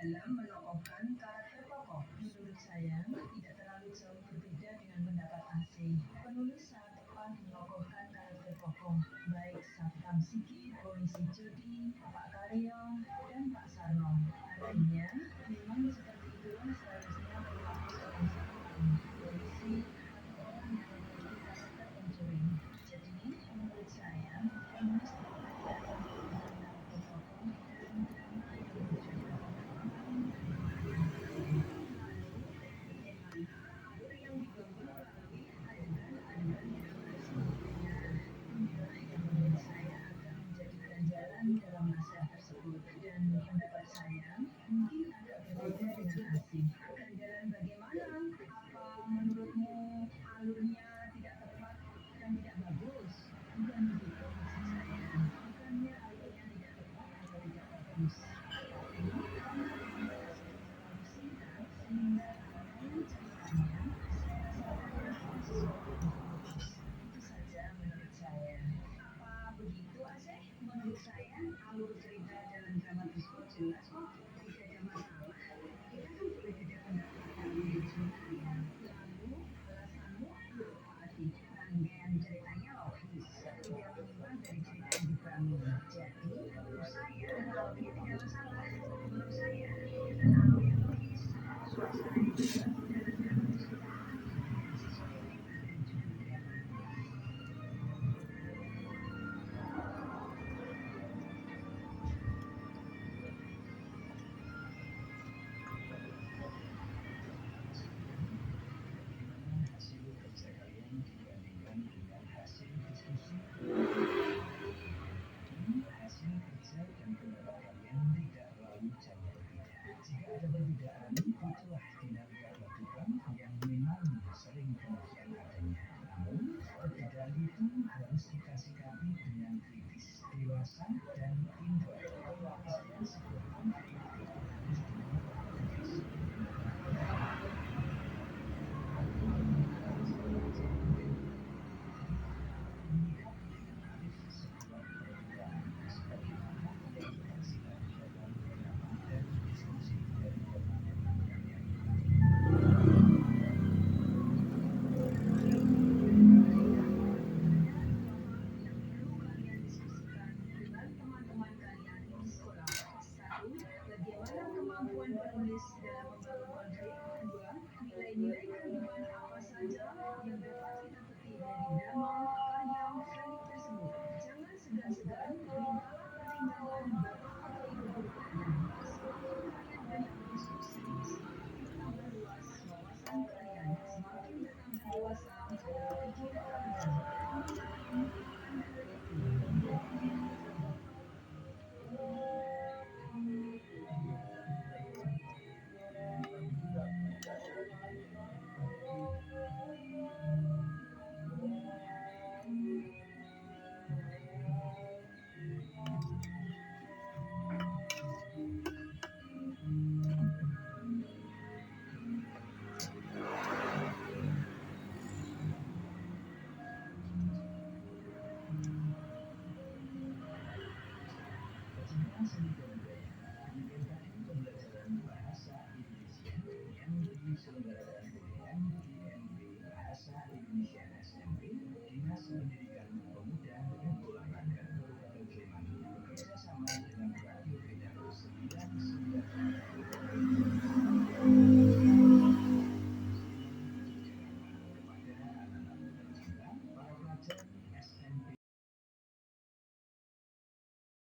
dalam menokohkan karakter tokoh. Menurut saya, tidak terlalu jauh berbeda dengan pendapat Asih. Penulis sangat tepat menokohkan karakter tokoh, baik Satpam Sigi, Polisi Jodi, Pak Karyo, dan Pak Sarno. Artinya, memang seperti itulah seharusnya perilaku seorang satpam, polisi, atau orang yang memiliki karakter pencuri. Jadi, menurut saya, penulis tepat dalam memilih karakter tokoh dan drama yang menceritakan pengalaman dari masing-masing. Lalu, bagaimana alur yang dibangun melalui adegan-adegan narasi. Nah, inilah yang menurut saya akan menjadi ganjalan dalam naskah tersebut. Dan pendapat saya mungkin agak berbeda dengan Asih. Ganjalan bagaimana? Apa menurutmu alurnya tidak tepat dan tidak bagus? Bukan begitu maksud saya. Bukannya alurnya tidak tepat atau tidak bagus. Tetapi karena narasinya terlalu singkat sehingga rangkaian ceritanya saya rasa tidak sesuatu yang fokus. Itu saja menurut saya. Apa begitu, Aseh? Menurut saya, alur cerita dalam drama tersebut jelas kok. Tidak ada masalah. Kita kan berbeda pendapat dalam menyusun karya. Lalu, alasanmu apa, Asih? Rangkaian ceritanya logis, tidak menyimpang dari cerita yang dibangun. Jadi, menurut saya, alurnya tidak masalah. Menurut saya, dengan alur yang logis, suasananya juga dalam drama tersebut aman dan sesuai tema dan judul drama. Bagaimana hasil kerja kalian dibandingkan dengan hasil diskusi? Hasil kerja dan pendapat kalian tidak terlalu jauh berbeda. Jika ada perbedaan, itulah dinamika kehidupan yang memang sering demikian adanya. Namun, perbedaan itu harus kita sikapi dengan kritis, dewasa, dan intelektual. Menyelesaikan sebuah konflik itu harus dengan tegas. Melihat alternatif sebuah perbedaan sebagaimana yang dikasihkan dalam drama dan diskusi dari berbagai yang perlu kalian diskusikan dengan teman-teman kalian di sekolah. Satu, bagaimana kemampuan penulis dalam membangun konflik. Dua, nilai-nilai